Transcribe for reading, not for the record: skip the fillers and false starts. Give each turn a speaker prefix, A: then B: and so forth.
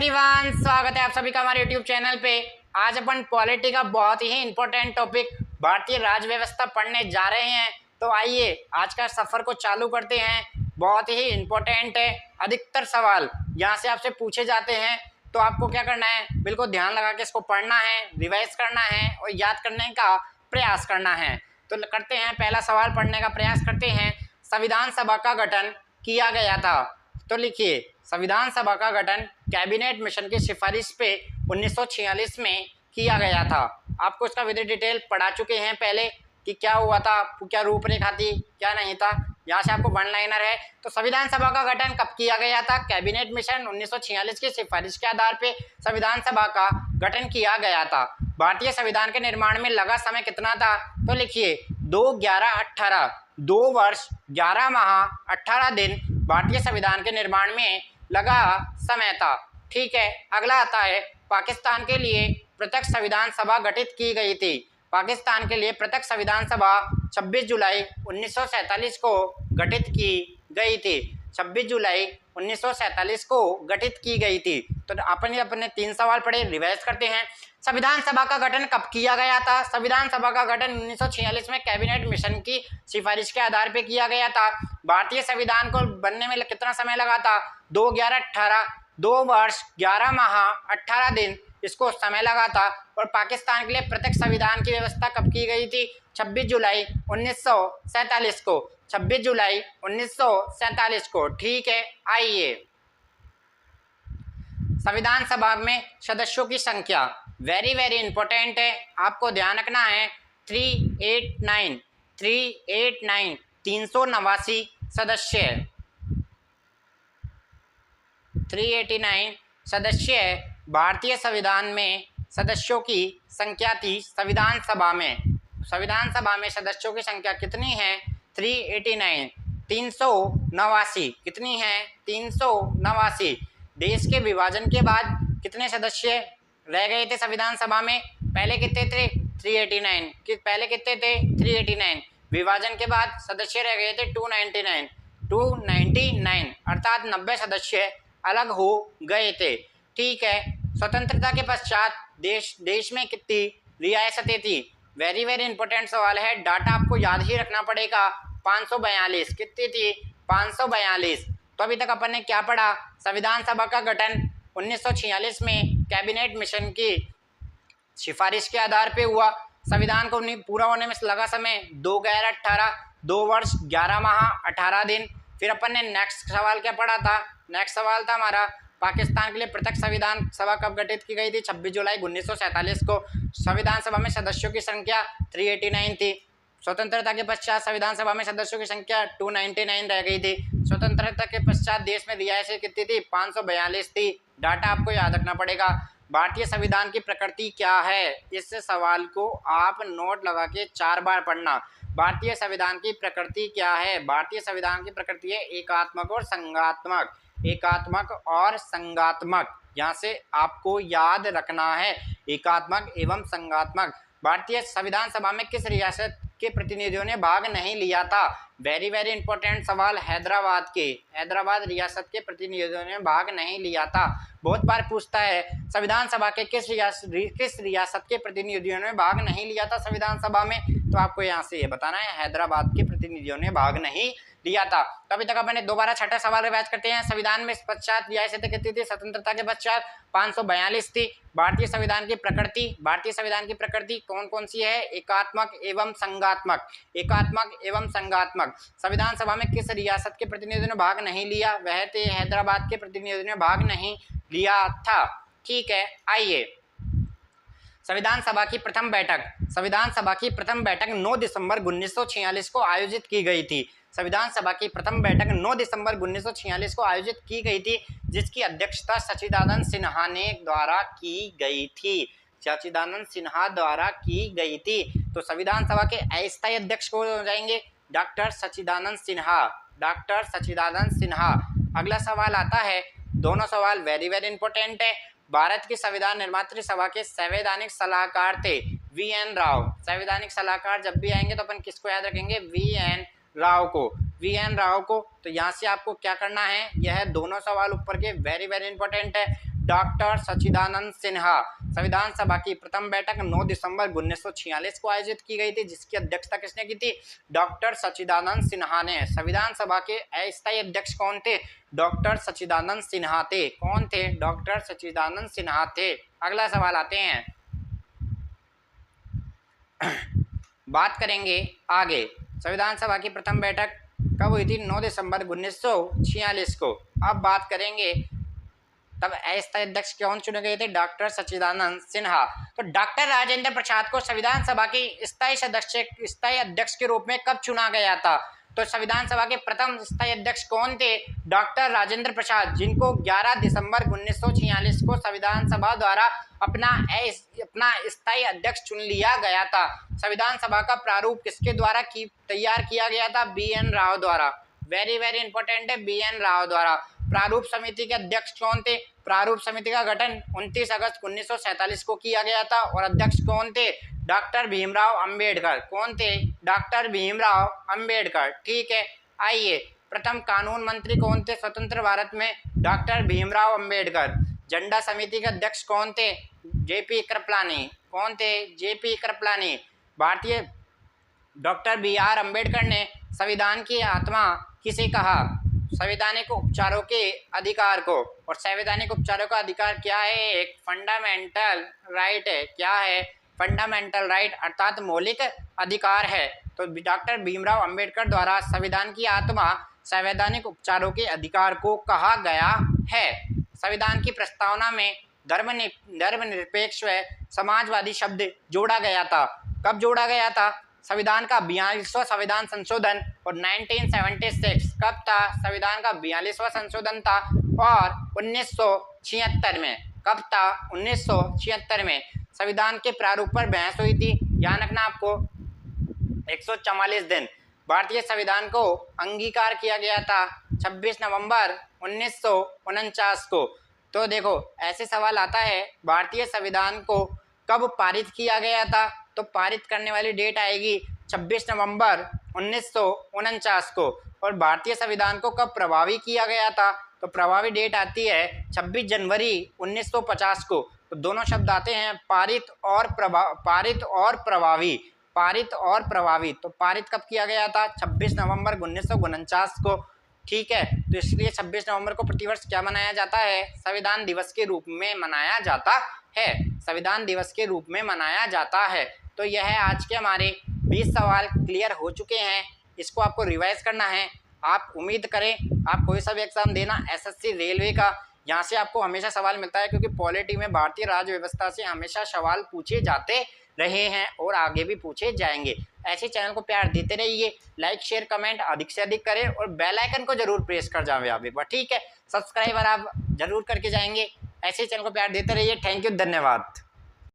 A: Everyone, स्वागत है आप सभी का हमारे यूट्यूब चैनल पे। आज अपन पॉलिटी का बहुत ही इंपॉर्टेंट टॉपिक भारतीय राज्य व्यवस्था पढ़ने जा रहे हैं। तो आइए आज का सफर को चालू करते हैं। बहुत ही इंपॉर्टेंट है, अधिकतर सवाल यहाँ से आपसे पूछे जाते हैं। तो आपको क्या करना है, बिल्कुल ध्यान लगा के इसको पढ़ना है, रिवाइज करना है और याद करने का प्रयास करना है। तो करते हैं, पहला सवाल पढ़ने का प्रयास करते हैं। संविधान सभा का गठन किया गया था। तो लिखिए, संविधान सभा का गठन कैबिनेट मिशन की सिफारिश पे 1946 में किया गया था। आपको इसका विद डिटेल पढ़ा चुके हैं पहले कि क्या हुआ था, क्या रूपरेखा थी, क्या नहीं था। यहाँ से आपको वन लाइनर है। तो संविधान सभा का गठन कब किया गया था? कैबिनेट मिशन 1946 की सिफारिश के आधार पे संविधान सभा का गठन किया गया था। भारतीय संविधान के निर्माण में लगा समय कितना था? तो लिखिए 2-11-18, 2 वर्ष 11 माह 18 दिन भारतीय संविधान के निर्माण में लगा समय था। ठीक है, अगला आता है, पाकिस्तान के लिए प्रत्यक्ष संविधान सभा गठित की गई थी। पाकिस्तान के लिए प्रत्यक्ष संविधान सभा 26 जुलाई 1947 को गठित की गई थी। 26 जुलाई 1947 को गठित की गई थी। तो अपन अपने 3 सवाल पढ़े, रिवाइज करते हैं। संविधान सभा का गठन कब किया गया था? संविधान सभा का गठन 1946 में कैबिनेट मिशन की सिफारिश के आधार पर किया गया था। भारतीय संविधान को बनने में कितना समय लगा था? 2-11-18, 2 वर्ष 11 माह 18 दिन इसको समय लगा था। और पाकिस्तान के लिए प्रत्यक्ष संविधान की व्यवस्था कब की गई थी? 26 जुलाई 1947 को। 26 जुलाई 1947 को। ठीक है, आइए, संविधान सभा में सदस्यों की संख्या वेरी वेरी इंपॉर्टेंट है, आपको ध्यान रखना है। 389 389 सदस्य, 389 सदस्य भारतीय संविधान में सदस्यों की संख्या थी। संविधान सभा में सदस्यों की संख्या कितनी है? 389, 389। कितनी है? 389। देश के विभाजन के बाद कितने सदस्य रह गए थे संविधान सभा में? पहले कितने थे? 389। पहले कितने थे? 389। विभाजन के बाद सदस्य रह गए थे 299, अर्थात 90 सदस्य अलग हो गए थे। ठीक है, स्वतंत्रता के पश्चात देश में कितनी रियासतें थी? वेरी वेरी इंपॉर्टेंट सवाल है, डाटा आपको याद ही रखना पड़ेगा। 542। कितनी थी? 542। तो अभी तक अपन ने क्या पढ़ा? संविधान सभा का गठन 1946 में कैबिनेट मिशन की सिफारिश के आधार पे हुआ। संविधान को पूरा होने में लगा समय 2-11-18, 2 वर्ष 11 माह 18 दिन। फिर अपन ने नेक्स्ट सवाल क्या पढ़ा था? नेक्स्ट सवाल था हमारा, पाकिस्तान के लिए प्रत्यक्ष संविधान सभा कब गठित की गई थी? 26 जुलाई 1947 को। संविधान सभा में सदस्यों की संख्या 389 थी। स्वतंत्रता के पश्चात संविधान सभा में सदस्यों की संख्या 299 रह गई थी। स्वतंत्रता के पश्चात देश में रियासतें कितनी थी? 542 थी। डाटा आपको याद रखना पड़ेगा। भारतीय संविधान की प्रकृति क्या है? इस सवाल को आप नोट लगा के 4 बार पढ़ना। भारतीय संविधान की प्रकृति क्या है? भारतीय संविधान की प्रकृति है एकात्मक और संघात्मक। एकात्मक और संघात्मक, यहाँ से आपको याद रखना है, एकात्मक एवं संघात्मक। भारतीय संविधान सभा में किस रियासत के प्रतिनिधियों ने भाग नहीं लिया था? वेरी वेरी इंपॉर्टेंट सवाल, हैदराबाद रियासत के प्रतिनिधियों ने भाग नहीं लिया था। बहुत बार पूछता है, संविधान सभा के किस रियासत के प्रतिनिधियों ने भाग नहीं लिया था संविधान सभा में? तो आपको यहाँ से ये बताना है, हैदराबाद के प्रतिनिधियों ने भाग नहीं लिया था। तो अभी तक अपने दोबारा छठा सवाल रिवाइज करते हैं। संविधान में पश्चात रियासतें कितनी थी? स्वतंत्रता के पश्चात 542 थी। भारतीय संविधान की प्रकृति कौन कौन सी है? एकात्मक एवं संघात्मक। एकात्मक एवं संघात्मक। संविधान सभा में किस रियासत के प्रतिनिधियों ने भाग नहीं लिया? वह थे हैदराबाद के प्रतिनिधियों ने भाग नहीं लिया था। ठीक है, आइए, संविधान सभा की प्रथम बैठक 9 दिसंबर 1946 को आयोजित की गई थी। संविधान सभा की प्रथम बैठक 9 दिसंबर 1946 को आयोजित की गई थी, जिसकी अध्यक्षता सच्चिदानंद सिन्हा द्वारा की गई थी। तो संविधान सभा के अस्थायी अध्यक्ष कौन हो जाएंगे? डॉक्टर सच्चिदानंद सिन्हा। अगला सवाल आता है, दोनों सवाल वेरी वेरी इंपॉर्टेंट है। भारत की संविधान निर्मात्री सभा के संवैधानिक सलाहकार थे VN राव। संवैधानिक सलाहकार जब भी आएंगे तो अपन किसको याद रखेंगे? VN राव को। तो यहाँ से आपको क्या करना है, यह दोनों सवाल ऊपर के वेरी वेरी इंपॉर्टेंट है। डॉक्टर सच्चिदानंद सिन्हा। संविधान सभा की प्रथम बैठक 9 दिसंबर 1946 को आयोजित की गई थी, जिसकी अध्यक्षता किसने की थी? डॉक्टर सच्चिदानंद सिन्हा ने। संविधान सभा के अस्थायी अध्यक्ष कौन थे? डॉक्टर सच्चिदानंद सिन्हा थे। कौन थे? डॉक्टर सच्चिदानंद सिन्हा थे। अगला सवाल आते हैं, बात करेंगे आगे। संविधान सभा की प्रथम बैठक कब हुई थी? 9 दिसंबर 1946 को। अब बात करेंगे तब अस्थायी अध्यक्ष कौन चुने गए थे? डॉक्टर सच्चिदानंद सिन्हा। तो डॉक्टर राजेंद्र प्रसाद को संविधान सभा के स्थायी अध्यक्ष के रूप में कब चुना गया था? तो संविधान सभा के प्रथम स्थायी अध्यक्ष कौन थे? डॉक्टर राजेंद्र प्रसाद, जिनको 11 दिसंबर 1946 को संविधान सभा द्वारा अपना स्थायी अध्यक्ष चुन लिया गया था। संविधान सभा का प्रारूप किसके द्वारा तैयार किया गया था? BN राव द्वारा। वेरी वेरी इंपॉर्टेंट है, BN राव द्वारा। प्रारूप समिति के अध्यक्ष कौन थे? प्रारूप समिति का गठन 29 अगस्त 1947 को किया गया था और अध्यक्ष कौन थे? डॉक्टर भीमराव अंबेडकर। कौन थे? डॉक्टर भीमराव अंबेडकर। ठीक है, आइए, प्रथम कानून मंत्री कौन थे स्वतंत्र भारत में? डॉक्टर भीमराव अंबेडकर। झंडा समिति के अध्यक्ष कौन थे? JP कृपलानी। कौन थे? JP कृपलानी। भारतीय डॉक्टर BR अंबेडकर ने संविधान की आत्मा किसे कहा? संवैधानिक उपचारों के अधिकार को। और संवैधानिक उपचारों का अधिकार क्या है? एक फंडामेंटल राइट है। क्या है? फंडामेंटल राइट, अर्थात मौलिक अधिकार है। तो डॉक्टर भीमराव अंबेडकर द्वारा संविधान की आत्मा संवैधानिक उपचारों के अधिकार को कहा गया है। संविधान की प्रस्तावना में धर्मनिरपेक्ष व समाजवादी शब्द जोड़ा गया था। कब जोड़ा गया था? संविधान का 42वां संविधान संशोधन और 1976। कब था? संविधान का 42वां संशोधन था और 1976 में। कब था? 1976 में। संविधान के प्रारूप पर बहस हुई थी, ध्यान रखना आपको, 144 दिन। भारतीय संविधान को अंगीकार किया गया था 26 नवंबर 1949 को। तो देखो, ऐसे सवाल आता है, भारतीय संविधान को कब पारित किया गया था? तो पारित करने वाली डेट आएगी 26 नवंबर 1949 को। और भारतीय संविधान को कब प्रभावी किया गया था? तो प्रभावी डेट आती है 26 जनवरी 1950 को। तो दोनों शब्द आते हैं, पारित और प्रभावी। पारित और प्रभावी। तो पारित कब किया गया था? 26 नवंबर 1949 को। ठीक है, तो इसलिए 26 नवंबर को प्रतिवर्ष क्या मनाया जाता है? संविधान दिवस के रूप में मनाया जाता है। संविधान दिवस के रूप में मनाया जाता है। तो यह आज के हमारे 20 सवाल क्लियर हो चुके हैं। इसको आपको रिवाइज करना है। आप उम्मीद करें आप कोई सा भी एग्जाम देना, SSC रेलवे का, यहाँ से आपको हमेशा सवाल मिलता है, क्योंकि पॉलिटी में भारतीय राज्य व्यवस्था से हमेशा सवाल पूछे जाते रहे हैं और आगे भी पूछे जाएंगे। ऐसे चैनल को प्यार देते रहिए, लाइक शेयर कमेंट अधिक से अधिक करें और बेल आइकन को जरूर प्रेस कर जाएं आप एक बार। ठीक है, सब्सक्राइबर आप जरूर करके जाएंगे। ऐसे चैनल को प्यार देते रहिए। थैंक यू, धन्यवाद।